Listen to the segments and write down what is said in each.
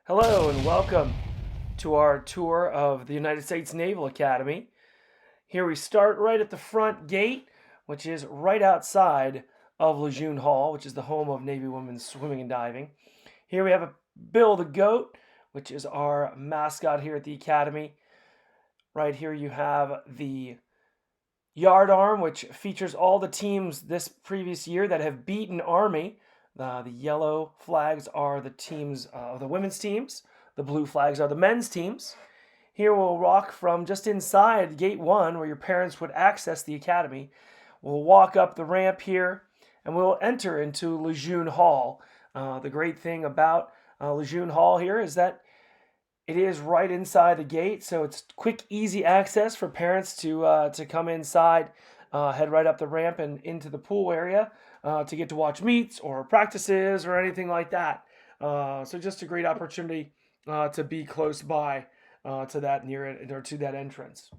Hello and welcome to our tour of the United States Naval Academy. Here we start right at the front gate, which is right outside of Lejeune Hall, which is the home of Navy women's swimming and diving. Here we have a Bill the Goat, which is our mascot here at the Academy. Right here you have the Yard Arm, which features all the teams this previous year that have beaten Army. The yellow flags are the teams, the women's teams. The blue flags are the men's teams. Here we'll walk from just inside gate 1, where your parents would access the academy. We'll walk up the ramp here, and we'll enter into Lejeune Hall. The great thing about Lejeune Hall here is that it is right inside the gate, so it's quick, easy access for parents to come inside, head right up the ramp and into the pool area to get to watch meets or practices or anything like that. So just a great opportunity to be close by to that near it or to that entrance.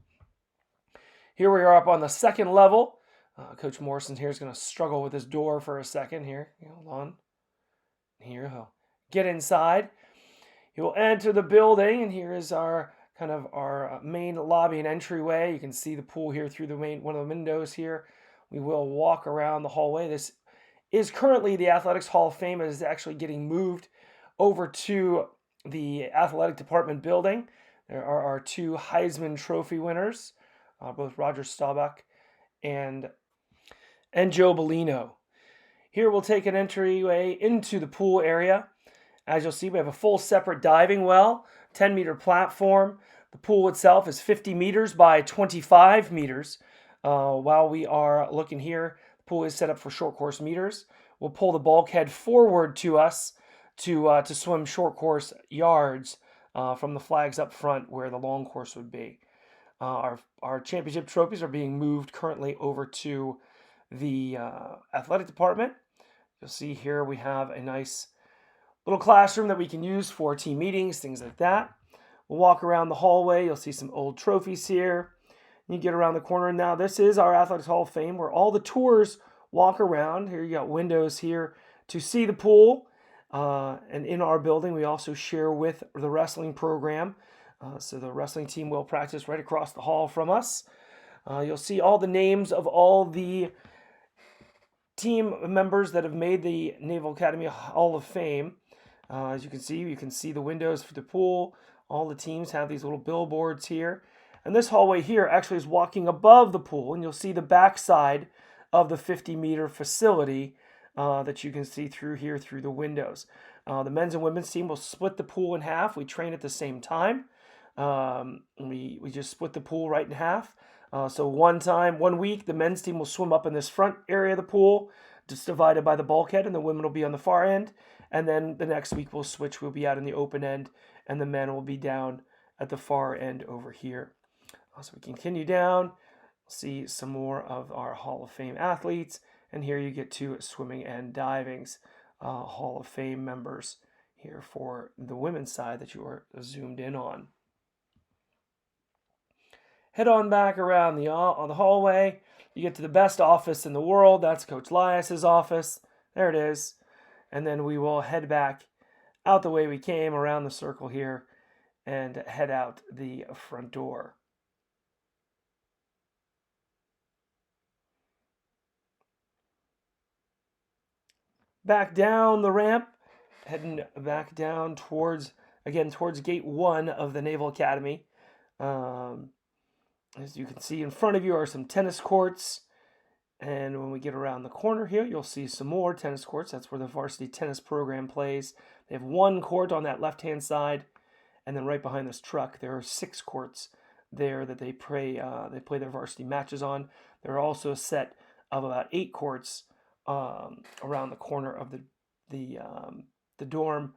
Here we are up on the second level. Coach Morrison here is going to struggle with his door for a second here. Hold on. Here he'll get inside. He will enter the building, and here is our main lobby and entryway. You can see the pool here through one of the windows here. We will walk around the hallway. This is currently the Athletics Hall of Fame. It is actually getting moved over to the Athletic Department building. There are our two Heisman Trophy winners, both Roger Staubach and Joe Bellino. Here we'll take an entryway into the pool area. As you'll see, we have a full separate diving well, 10-meter platform. The pool itself is 50 meters by 25 meters. While we are looking here, the pool is set up for short course meters. We'll pull the bulkhead forward to us to swim short course yards from the flags up front where the long course would be. Our championship trophies are being moved currently over to the athletic department. You'll see here we have a nice little classroom that we can use for team meetings, things like that. We'll walk around the hallway. You'll see some old trophies here. You get around the corner. Now, this is our Athletics Hall of Fame where all the tours walk around. Here you got windows here to see the pool. And in our building, we also share with the wrestling program. So the wrestling team will practice right across the hall from us. You'll see all the names of all the team members that have made the Naval Academy Hall of Fame. As you can see the windows for the pool. All the teams have these little billboards here. And this hallway here actually is walking above the pool, and you'll see the backside of the 50-meter facility that you can see through here through the windows. The men's and women's team will split the pool in half. We train at the same time. We just split the pool right in half. So one week, the men's team will swim up in this front area of the pool, just divided by the bulkhead, and the women will be on the far end. And then the next week we'll switch. We'll be out in the open end, and the men will be down at the far end over here. So we continue down, see some more of our Hall of Fame athletes, and here you get to swimming and diving's Hall of Fame members here for the women's side that you are zoomed in on. Head on back around the hallway. You get to the best office in the world. That's Coach Lias's office. There it is. And then we will head back out the way we came around the circle here and head out the front door. Back down the ramp, heading back down towards gate 1 of the Naval Academy. As you can see in front of you are some tennis courts. And when we get around the corner here, you'll see some more tennis courts. That's where the varsity tennis program plays. They have one court on that left-hand side. And then right behind this truck, there are 6 courts there that they play their varsity matches on. There are also a set of about 8 courts around the corner of the dorm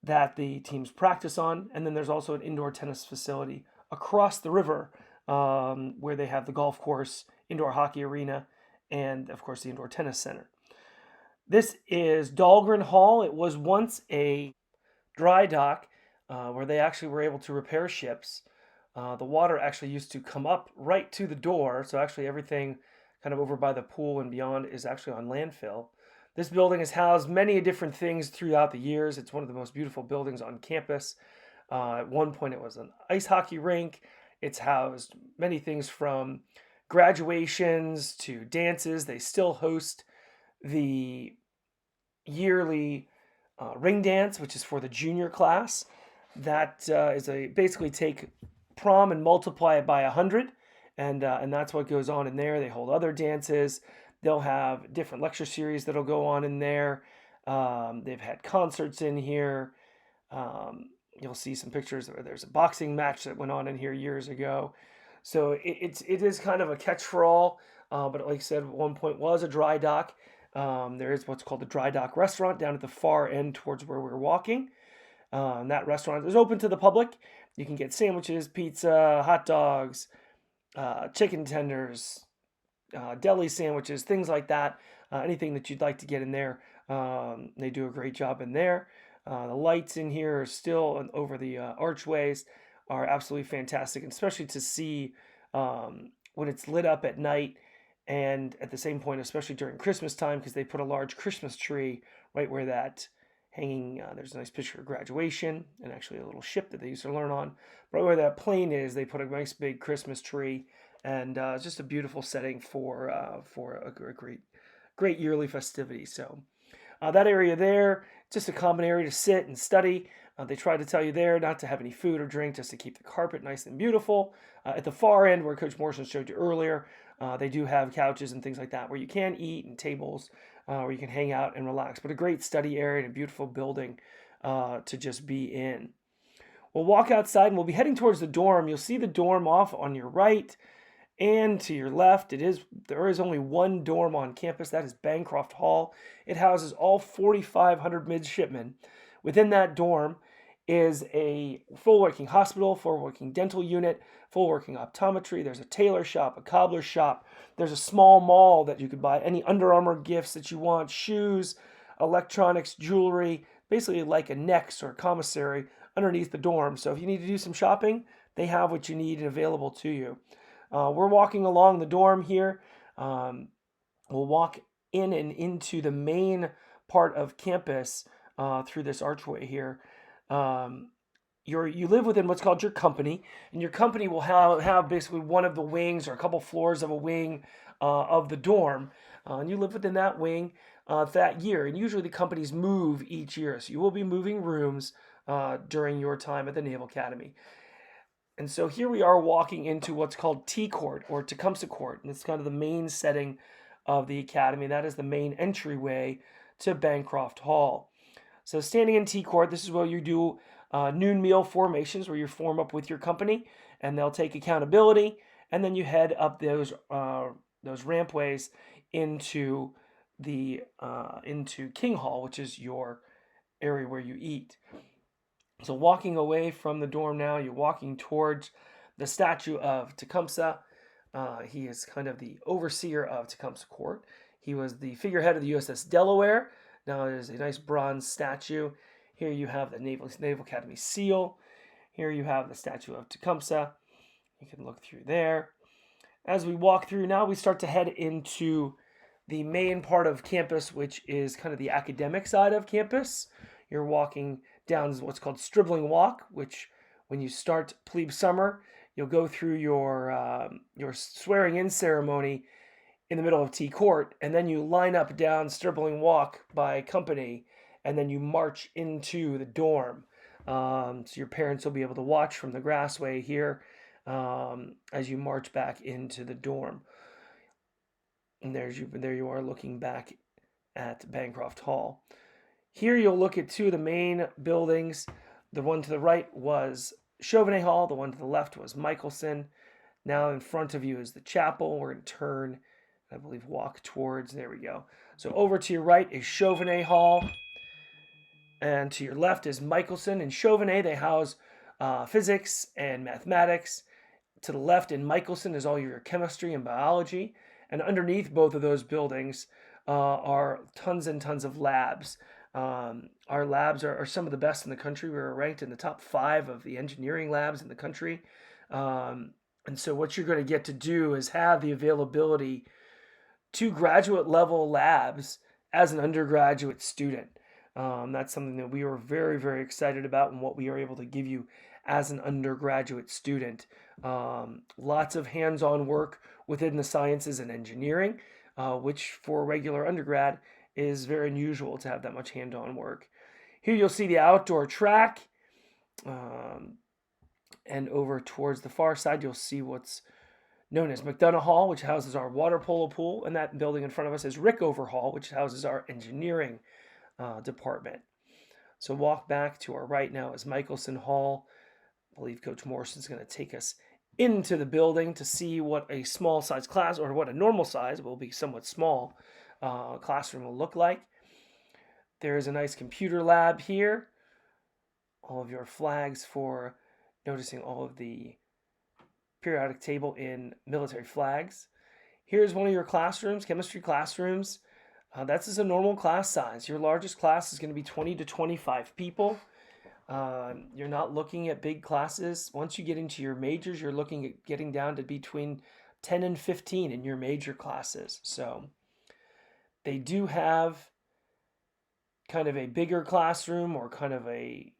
that the teams practice on. And then there's also an indoor tennis facility across the river where they have the golf course, indoor hockey arena, and of course the indoor tennis center. This is Dahlgren Hall. It was once a dry dock where they actually were able to repair ships. The water actually used to come up right to the door, so actually everything kind of over by the pool and beyond is actually on landfill. This building has housed many different things throughout the years. It's one of the most beautiful buildings on campus. At one point, it was an ice hockey rink. It's housed many things from graduations to dances. They still host the yearly ring dance, which is for the junior class. That is a basically take prom and multiply it by 100, and that's what goes on in there. They hold other dances. They'll have different lecture series that'll go on in there. They've had concerts in here. You'll see some pictures where there's a boxing match that went on in here years ago. So it is kind of a catch for all. But like I said, at one point was a dry dock. There is what's called the dry dock restaurant down at the far end towards where we're walking. That restaurant is open to the public. You can get sandwiches, pizza, hot dogs, chicken tenders, deli sandwiches, things like that. Anything that you'd like to get in there. They do a great job in there. The lights in here are still over the archways are absolutely fantastic, and especially to see when it's lit up at night, and at the same point, especially during Christmas time, because they put a large Christmas tree right where that hanging. There's a nice picture of graduation and actually a little ship that they used to learn on. Right where that plane is, they put a nice big Christmas tree, and it's just a beautiful setting for a great yearly festivity. So that area there, just a common area to sit and study. They try to tell you there not to have any food or drink, just to keep the carpet nice and beautiful. At the far end, where Coach Morrison showed you earlier, they do have couches and things like that where you can eat, and tables where you can hang out and relax. But a great study area and a beautiful building to just be in. We'll walk outside and we'll be heading towards the dorm. You'll see the dorm off on your right and to your left. There is only one dorm on campus. That is Bancroft Hall. It houses all 4,500 midshipmen. Within that dorm is a full working hospital, full working dental unit, full working optometry. There's a tailor shop, a cobbler shop. There's a small mall that you could buy any Under Armour gifts that you want, shoes, electronics, jewelry, basically like a Next or a commissary underneath the dorm. So if you need to do some shopping, they have what you need and available to you. We're walking along the dorm here. We'll walk in and into the main part of campus through this archway here. You live within what's called your company, and your company will have basically one of the wings or a couple floors of a wing of the dorm, and you live within that wing that year. And usually the companies move each year, so you will be moving rooms during your time at the Naval Academy. And so here we are walking into what's called T Court or Tecumseh Court, and it's kind of the main setting of the academy. That is the main entryway to Bancroft Hall. So standing in T Court, this is where you do noon meal formations, where you form up with your company, and they'll take accountability, and then you head up those rampways into King Hall, which is your area where you eat. So walking away from the dorm now, you're walking towards the statue of Tecumseh. He is kind of the overseer of Tecumseh Court. He was the figurehead of the USS Delaware. Now there's a nice bronze statue. Here you have the Naval Academy seal. Here you have the statue of Tecumseh. You can look through there. As we walk through now, we start to head into the main part of campus, which is kind of the academic side of campus. You're walking down what's called Stribling Walk, which when you start plebe summer, you'll go through your swearing-in ceremony in the middle of T Court, and then you line up down Stribling Walk by company, and then you march into the dorm. So your parents will be able to watch from the grassway here as you march back into the dorm. And there you are looking back at Bancroft Hall. Here you'll look at two of the main buildings. The one to the right was Chauvenet Hall. The one to the left was Michelson. Now in front of you is the chapel. We're going to turn, I believe, walk towards. There we go. So over to your right is Chauvenet Hall. And to your left is Michelson. In Chauvenet, they house physics and mathematics. To the left in Michelson is all your chemistry and biology. And underneath both of those buildings are tons and tons of labs. Our labs are some of the best in the country. We're ranked in the top 5 of the engineering labs in the country. And so what you're going to get to do is have the availability to graduate level labs as an undergraduate student. That's something that we are very, very excited about and what we are able to give you as an undergraduate student. Lots of hands-on work within the sciences and engineering, which for a regular undergrad is very unusual to have that much hands-on work. Here you'll see the outdoor track, and over towards the far side you'll see what's known as McDonough Hall, which houses our water polo pool, and that building in front of us is Rickover Hall, which houses our engineering department. So walk back to our right now is Michelson Hall. I believe Coach Morrison's going to take us into the building to see what a small size class, or what a normal size, will be somewhat small, classroom will look like. There is a nice computer lab here. All of your flags for noticing all of the periodic table in military flags. Here's one of your classrooms, chemistry classrooms. That's just a normal class size. Your largest class is going to be 20 to 25 people. You're not looking at big classes. Once you get into your majors, you're looking at getting down to between 10 and 15 in your major classes. So they do have kind of a bigger classroom, or kind of a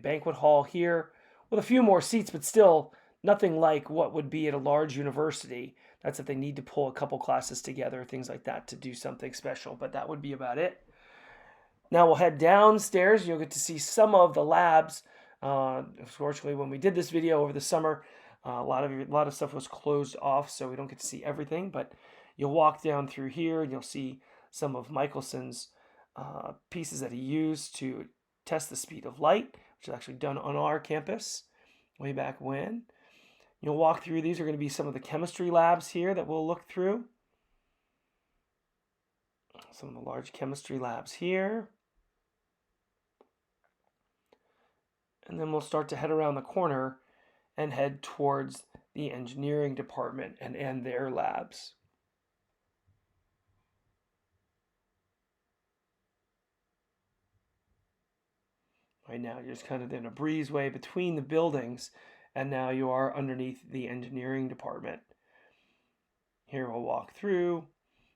banquet hall here with a few more seats, but still nothing like what would be at a large university. That's if they need to pull a couple classes together, things like that, to do something special, but that would be about it. Now we'll head downstairs. You'll get to see some of the labs. Unfortunately, when we did this video over the summer, a lot of stuff was closed off, so we don't get to see everything, but you'll walk down through here and you'll see some of Michelson's pieces that he used to test the speed of light, which is actually done on our campus way back when. You'll walk through, these are going to be some of the chemistry labs here that we'll look through. Some of the large chemistry labs here. And then we'll start to head around the corner and head towards the engineering department and their labs. Right now, you're just kind of in a breezeway between the buildings, and now you are underneath the engineering department. Here we'll walk through.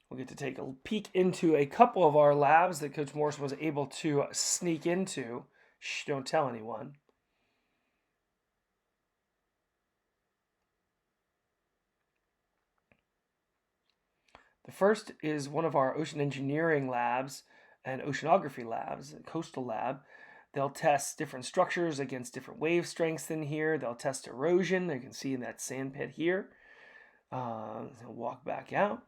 We'll get to take a peek into a couple of our labs that Coach Morrison was able to sneak into. Shh, don't tell anyone. The first is one of our ocean engineering labs and oceanography labs, a coastal lab. They'll test different structures against different wave strengths in here. They'll test erosion. You can see in that sand pit here. They'll walk back out.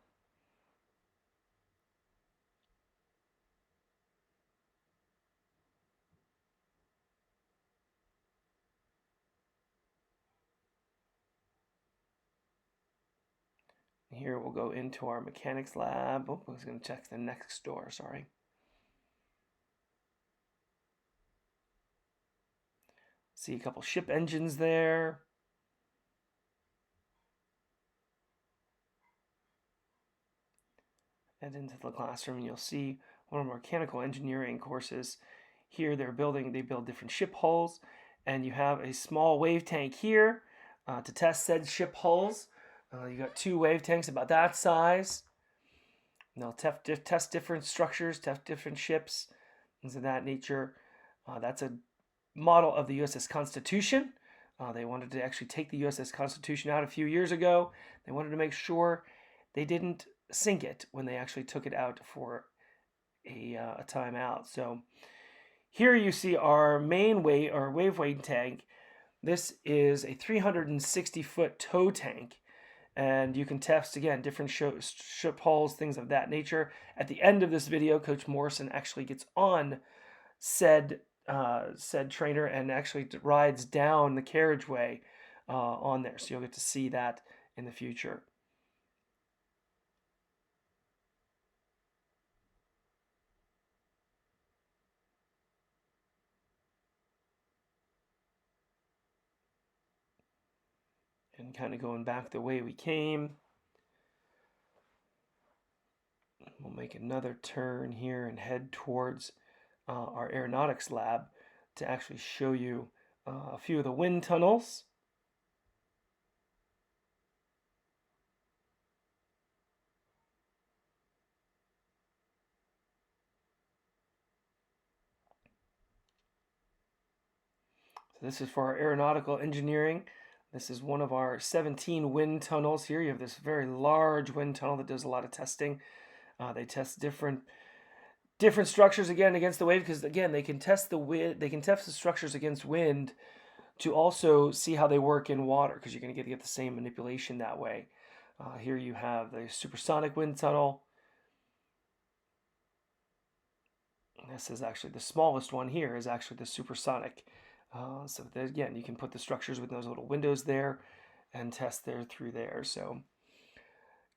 Here we'll go into our mechanics lab. Oh, I was going to check the next door, sorry. See a couple ship engines there. And into the classroom, and you'll see one of our mechanical engineering courses. Here they build different ship hulls, and you have a small wave tank here to test said ship hulls. You got two wave tanks about that size. And they'll test different structures, test different ships, things of that nature. That's a model of the USS Constitution. They wanted to actually take the USS Constitution out a few years ago. They wanted to make sure they didn't sink it when they actually took it out for a time out. So here you see our main wave weight tank. This is a 360-foot tow tank, and you can test again different ship hulls, things of that nature. At the end of this video, Coach Morrison actually gets on said trainer and actually rides down the carriageway on there, so you'll get to see that in the future. And kind of going back the way we came. We'll make another turn here and head towards our aeronautics lab to actually show you a few of the wind tunnels. So this is for our aeronautical engineering. This is one of our 17 wind tunnels here. You have this very large wind tunnel that does a lot of testing. They test different structures again against the wave, because again they can test the wind. They can test the structures against wind to also see how they work in water, because you're going to get the same manipulation that way. Here you have the supersonic wind tunnel. This is actually the smallest one here, is actually the supersonic. So again, you can put the structures with those little windows there and test there through there. So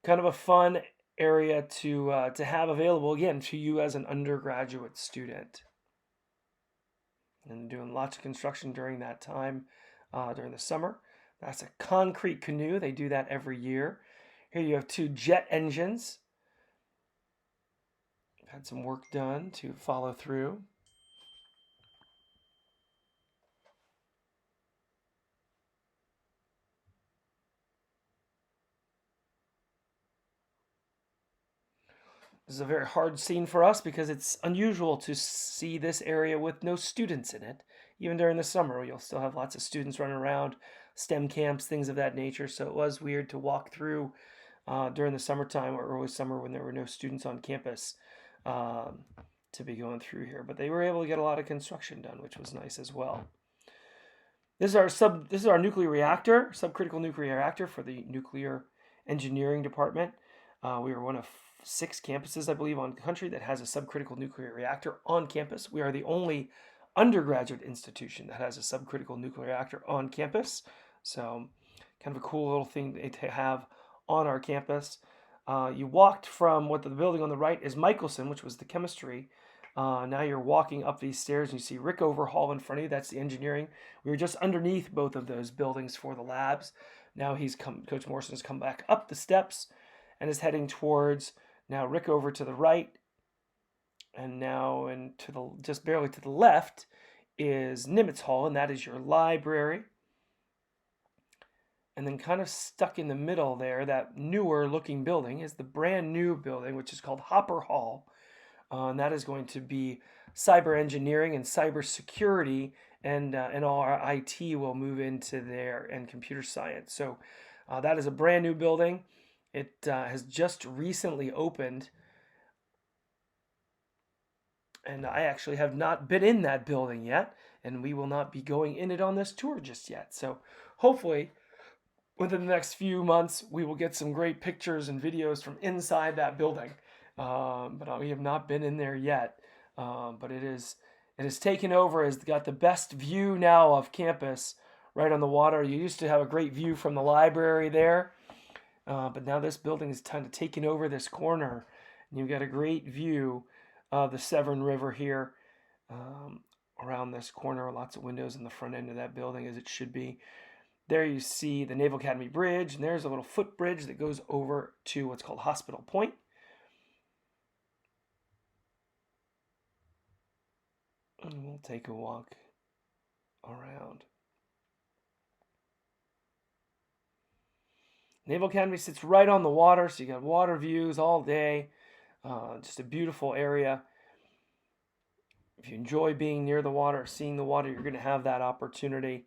kind of a fun area to have available, again, to you as an undergraduate student. And doing lots of construction during that time, during the summer. That's a concrete canoe. They do that every year. Here you have 2 jet engines. Had some work done to follow through. This is a very hard scene for us because it's unusual to see this area with no students in it. Even during the summer, you'll still have lots of students running around, STEM camps, things of that nature. So it was weird to walk through during the summertime or early summer when there were no students on campus to be going through here. But they were able to get a lot of construction done, which was nice as well. This is our nuclear reactor, subcritical nuclear reactor for the nuclear engineering department. We are one of 6 campuses, I believe, on the country that has a subcritical nuclear reactor on campus. We are the only undergraduate institution that has a subcritical nuclear reactor on campus. So kind of a cool little thing to have on our campus. You walked from the building on the right is Michelson, which was the chemistry. Now you're walking up these stairs and you see Rickover Hall in front of you. That's the engineering. We were just underneath both of those buildings for the labs. Now Coach Morrison has come back up the steps and is heading towards now Rickover to the right, and now just barely to the left is Nimitz Hall, and that is your library. And then kind of stuck in the middle there, that newer looking building is the brand new building, which is called Hopper Hall. And that is going to be cyber engineering and cyber security, and all our IT will move into there, and computer science. So that is a brand new building. It has just recently opened, and I actually have not been in that building yet, and we will not be going in it on this tour just yet. So hopefully within the next few months we will get some great pictures and videos from inside that building. But we have not been in there yet. But it is taken over. It's got the best view now of campus right on the water. You used to have a great view from the library there. But now this building is kind of taking over this corner, and you've got a great view of the Severn River here around this corner. Lots of windows in the front end of that building, as it should be. There you see the Naval Academy Bridge, and there's a little footbridge that goes over to what's called Hospital Point. And we'll take a walk around. Naval Academy sits right on the water, so you got water views all day. Just a beautiful area. If you enjoy being near the water, seeing the water, you're going to have that opportunity.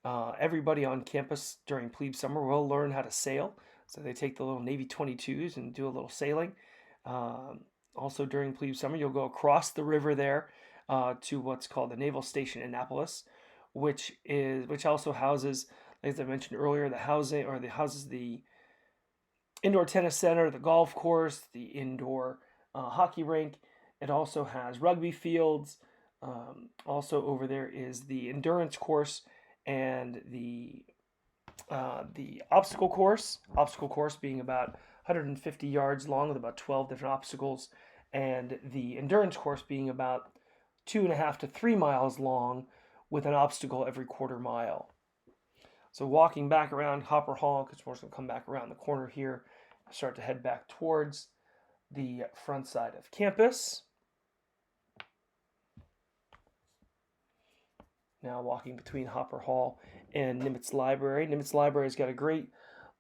Everybody on campus during plebe summer will learn how to sail. So they take the little Navy 22s and do a little sailing. Also during plebe summer, you'll go across the river there to what's called the Naval Station Annapolis, which also houses, as I mentioned earlier, houses the indoor tennis center, the golf course, the indoor hockey rink. It also has rugby fields. Also over there is the endurance course and the obstacle course. Obstacle course being about 150 yards long with about 12 different obstacles, and the endurance course being about 2.5 to 3 miles long with an obstacle every quarter mile. So walking back around Hopper Hall, because we're going to come back around the corner here, start to head back towards the front side of campus. Now walking between Hopper Hall and Nimitz Library. Nimitz Library's got a great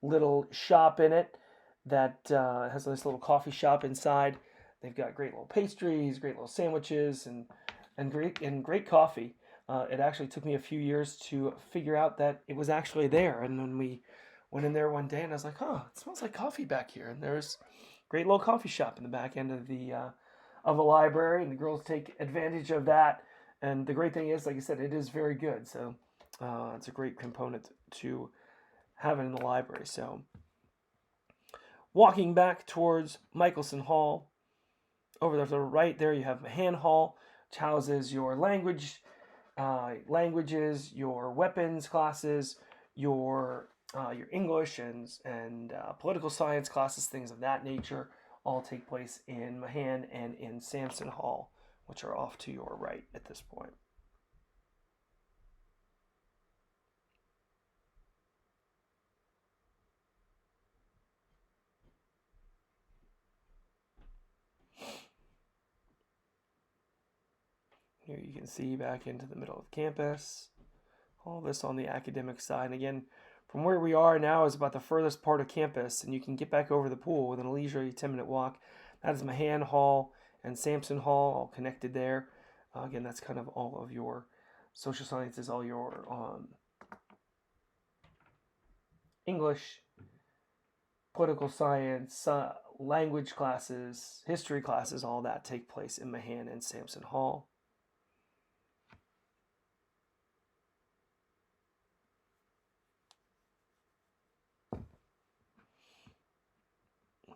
little shop in it that has a nice little coffee shop inside. They've got great little pastries, great little sandwiches, and great coffee. It actually took me a few years to figure out that it was actually there. And when we went in there one day, and I was like, "Oh, it smells like coffee back here." And there's a great little coffee shop in the back end of the library, and the girls take advantage of that. And the great thing is, like I said, it is very good. So it's a great component to have it in the library. So walking back towards Michelson Hall, over there to the right there, you have Mahan Hall, which houses your languages, your weapons classes, your English and political science classes, things of that nature, all take place in Mahan and in Sampson Hall, which are off to your right at this point. Here you can see back into the middle of campus. All this on the academic side. And again, from where we are now is about the furthest part of campus, and you can get back over the pool within a leisurely 10-minute walk. That is Mahan Hall and Sampson Hall, all connected there. Again, that's kind of all of your social sciences, all your English, political science, language classes, history classes, all that take place in Mahan and Sampson Hall.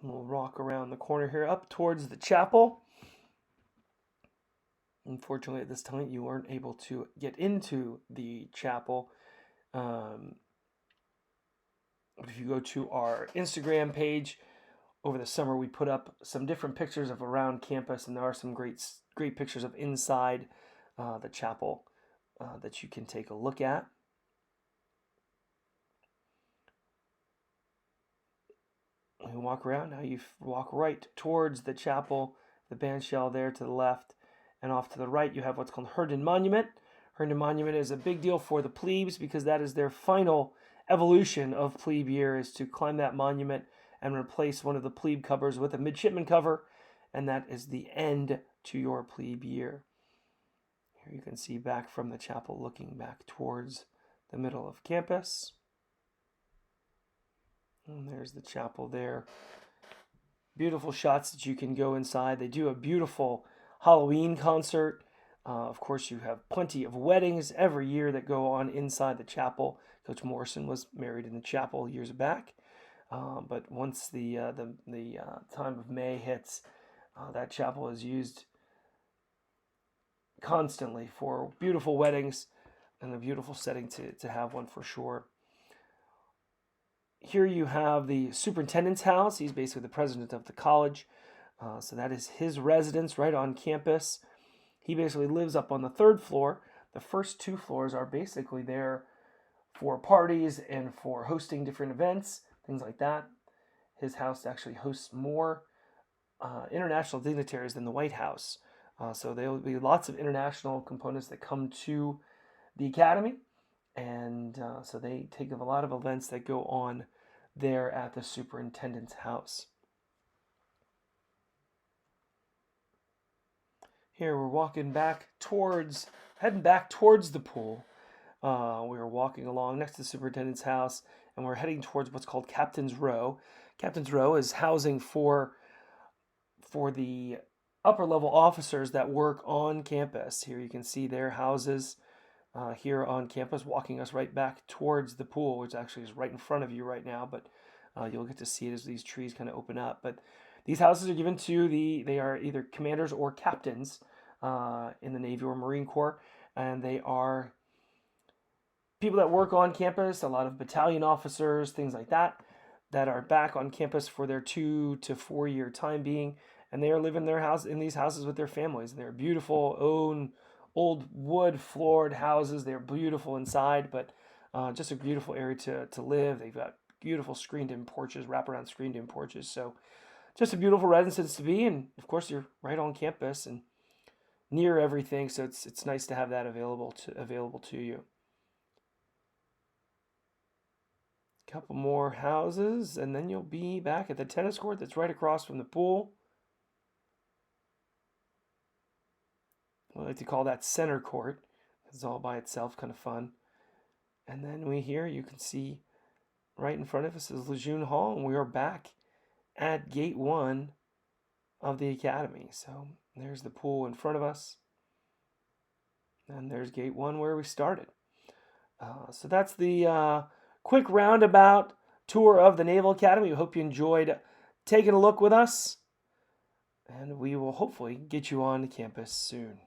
We'll walk around the corner here up towards the chapel. Unfortunately, at this time, you weren't able to get into the chapel. If you go to our Instagram page, over the summer we put up some different pictures of around campus, and there are some great pictures of inside the chapel that you can take a look at. You walk around, now you walk right towards the chapel, the bandshell there to the left, and off to the right you have what's called Herndon Monument. Herndon Monument is a big deal for the plebes because that is their final evolution of plebe year, is to climb that monument and replace one of the plebe covers with a midshipman cover, and that is the end to your plebe year. Here you can see back from the chapel looking back towards the middle of campus. And there's the chapel there. Beautiful shots that you can go inside. They do a beautiful Halloween concert. Of course, you have plenty of weddings every year that go on inside the chapel. Coach Morrison was married in the chapel years back. But once the time of May hits, that chapel is used constantly for beautiful weddings and a beautiful setting to have one for sure. Here you have the superintendent's house. He's basically the president of the college. So that is his residence right on campus. He basically lives up on the third floor. The first two floors are basically there for parties and for hosting different events, things like that. His house actually hosts more international dignitaries than the White House. So there will be lots of international components that come to the academy. And so they take a lot of events that go on there at the superintendent's house. Here we're heading back towards the pool. We were walking along next to the superintendent's house, and we're heading towards what's called Captain's Row. Captain's Row is housing for the upper level officers that work on campus. Here you can see their houses here on campus, walking us right back towards the pool, which actually is right in front of you right now, but you'll get to see it as these trees kind of open up. But these houses are given to they are either commanders or captains in the Navy or Marine Corps, and they are people that work on campus, a lot of battalion officers, things like that are back on campus for their 2 to 4 year time being, and they are living in these houses with their families. They're beautiful, old wood floored houses. They're beautiful inside, but just a beautiful area to live. They've got beautiful screened-in porches, wraparound screened-in porches. So just a beautiful residence to be, and of course you're right on campus and near everything. So it's nice to have that available to you. A couple more houses, and then you'll be back at the tennis court that's right across from the pool. I like to call that center court. It's all by itself, kind of fun. And then you can see right in front of us is Lejeune Hall, and we are back at Gate 1 of the Academy. So there's the pool in front of us, and there's Gate 1 where we started. So that's the quick roundabout tour of the Naval Academy. We hope you enjoyed taking a look with us, and we will hopefully get you on campus soon.